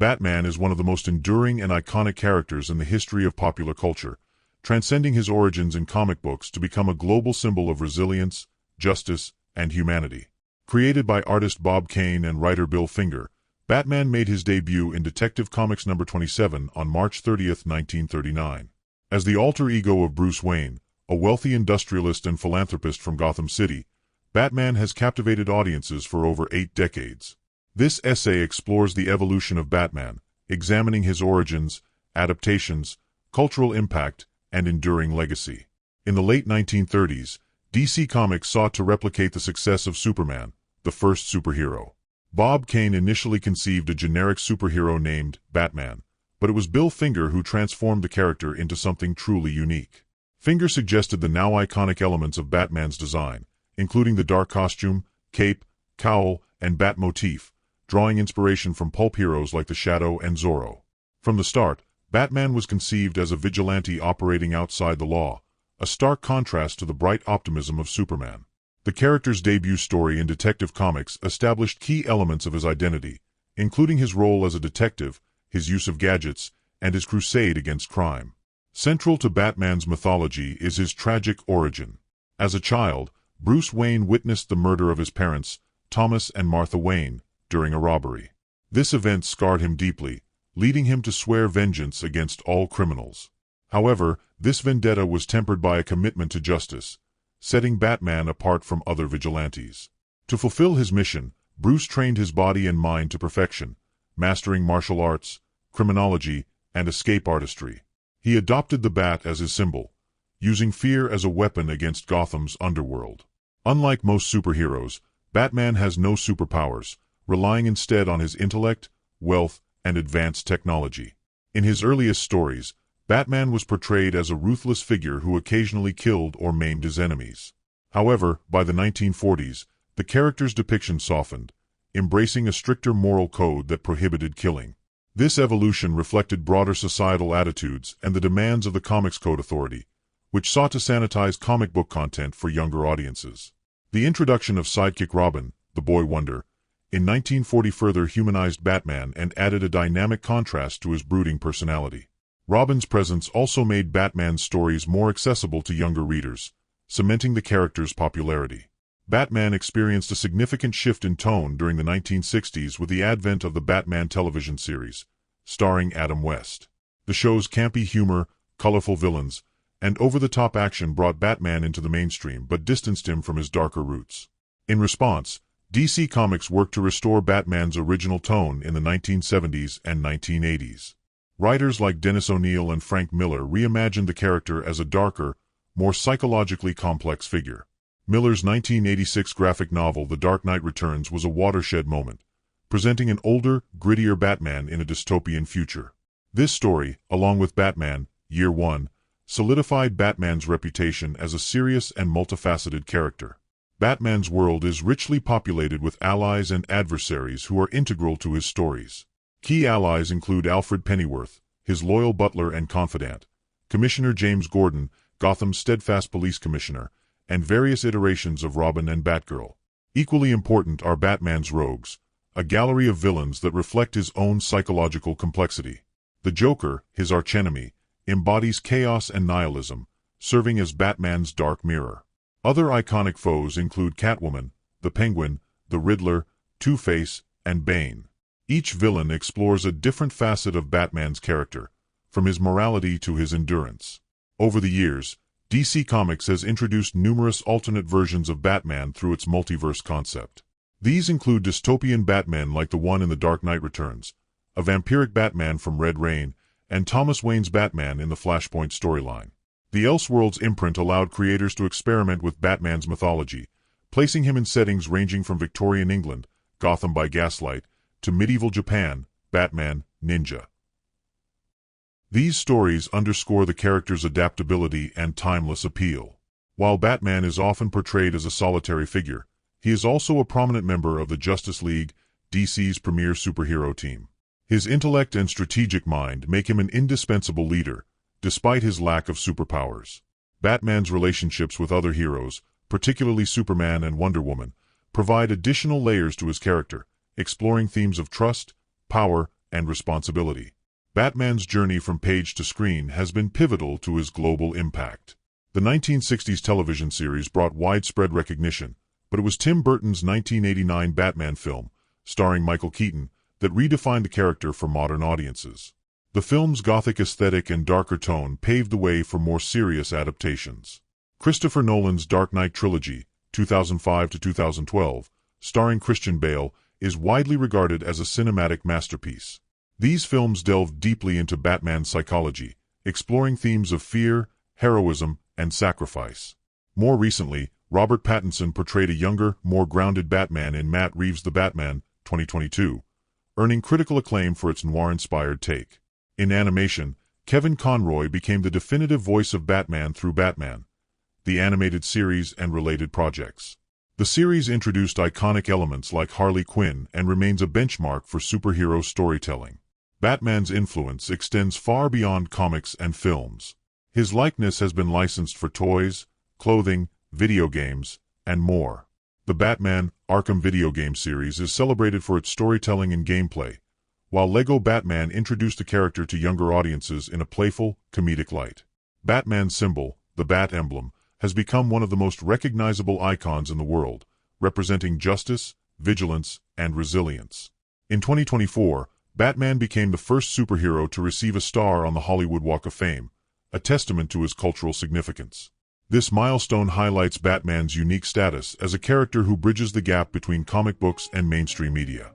Batman is one of the most enduring and iconic characters in the history of popular culture, transcending his origins in comic books to become a global symbol of resilience, justice, and humanity. Created by artist Bob Kane and writer Bill Finger, Batman made his debut in Detective Comics number 27 on March 30, 1939. As the alter ego of Bruce Wayne, a wealthy industrialist and philanthropist from Gotham City, Batman has captivated audiences for over 8 decades. This essay explores the evolution of Batman, examining his origins, adaptations, cultural impact, and enduring legacy. In the late 1930s, DC Comics sought to replicate the success of Superman, the first superhero. Bob Kane initially conceived a generic superhero named Batman, but it was Bill Finger who transformed the character into something truly unique. Finger suggested the now iconic elements of Batman's design, including the dark costume, cape, cowl, and bat motif, drawing inspiration from pulp heroes like the Shadow and Zorro. From the start, Batman was conceived as a vigilante operating outside the law, a stark contrast to the bright optimism of Superman. The character's debut story in Detective Comics established key elements of his identity, including his role as a detective, his use of gadgets, and his crusade against crime. Central to Batman's mythology is his tragic origin. As a child, Bruce Wayne witnessed the murder of his parents, Thomas and Martha Wayne, during a robbery. This event scarred him deeply, leading him to swear vengeance against all criminals. However, this vendetta was tempered by a commitment to justice, setting Batman apart from other vigilantes. To fulfill his mission, Bruce trained his body and mind to perfection, mastering martial arts, criminology, and escape artistry. He adopted the bat as his symbol, using fear as a weapon against Gotham's underworld. Unlike most superheroes, Batman has no superpowers, relying instead on his intellect, wealth, and advanced technology. In his earliest stories, Batman was portrayed as a ruthless figure who occasionally killed or maimed his enemies. However, by the 1940s, the character's depiction softened, embracing a stricter moral code that prohibited killing. This evolution reflected broader societal attitudes and the demands of the Comics Code Authority, which sought to sanitize comic book content for younger audiences. The introduction of sidekick Robin, the Boy Wonder, in 1940 further humanized Batman and added a dynamic contrast to his brooding personality. Robin's presence also made Batman's stories more accessible to younger readers, cementing the character's popularity. Batman experienced a significant shift in tone during the 1960s with the advent of the Batman television series, starring Adam West. The show's campy humor, colorful villains, and over-the-top action brought Batman into the mainstream but distanced him from his darker roots. In response, DC Comics worked to restore Batman's original tone in the 1970s and 1980s. Writers like Dennis O'Neil and Frank Miller reimagined the character as a darker, more psychologically complex figure. Miller's 1986 graphic novel The Dark Knight Returns was a watershed moment, presenting an older, grittier Batman in a dystopian future. This story, along with Batman, Year One, solidified Batman's reputation as a serious and multifaceted character. Batman's world is richly populated with allies and adversaries who are integral to his stories. Key allies include Alfred Pennyworth, his loyal butler and confidant, Commissioner James Gordon, Gotham's steadfast police commissioner, and various iterations of Robin and Batgirl. Equally important are Batman's rogues, a gallery of villains that reflect his own psychological complexity. The Joker, his archenemy, embodies chaos and nihilism, serving as Batman's dark mirror. Other iconic foes include Catwoman, the Penguin, the Riddler, Two-Face, and Bane. Each villain explores a different facet of Batman's character, from his morality to his endurance. Over the years, DC Comics has introduced numerous alternate versions of Batman through its multiverse concept. These include dystopian Batmen like the one in The Dark Knight Returns, a vampiric Batman from Red Rain, and Thomas Wayne's Batman in the Flashpoint storyline. The Elseworlds imprint allowed creators to experiment with Batman's mythology, placing him in settings ranging from Victorian England, Gotham by Gaslight, to medieval Japan, Batman, Ninja. These stories underscore the character's adaptability and timeless appeal. While Batman is often portrayed as a solitary figure, he is also a prominent member of the Justice League, DC's premier superhero team. His intellect and strategic mind make him an indispensable leader, despite his lack of superpowers. Batman's relationships with other heroes, particularly Superman and Wonder Woman, provide additional layers to his character, exploring themes of trust, power, and responsibility. Batman's journey from page to screen has been pivotal to his global impact. The 1960s television series brought widespread recognition, but it was Tim Burton's 1989 Batman film, starring Michael Keaton, that redefined the character for modern audiences. The film's gothic aesthetic and darker tone paved the way for more serious adaptations. Christopher Nolan's Dark Knight trilogy, 2005 to 2012, starring Christian Bale, is widely regarded as a cinematic masterpiece. These films delved deeply into Batman's psychology, exploring themes of fear, heroism, and sacrifice. More recently, Robert Pattinson portrayed a younger, more grounded Batman in Matt Reeves' The Batman, 2022, earning critical acclaim for its noir-inspired take. In animation, Kevin Conroy became the definitive voice of Batman through Batman, the animated series and related projects. The series introduced iconic elements like Harley Quinn and remains a benchmark for superhero storytelling. Batman's influence extends far beyond comics and films. His likeness has been licensed for toys, clothing, video games, and more. The Batman Arkham video game series is celebrated for its storytelling and gameplay, while Lego Batman introduced the character to younger audiences in a playful, comedic light. Batman's symbol, the Bat Emblem, has become one of the most recognizable icons in the world, representing justice, vigilance, and resilience. In 2024, Batman became the first superhero to receive a star on the Hollywood Walk of Fame, a testament to his cultural significance. This milestone highlights Batman's unique status as a character who bridges the gap between comic books and mainstream media.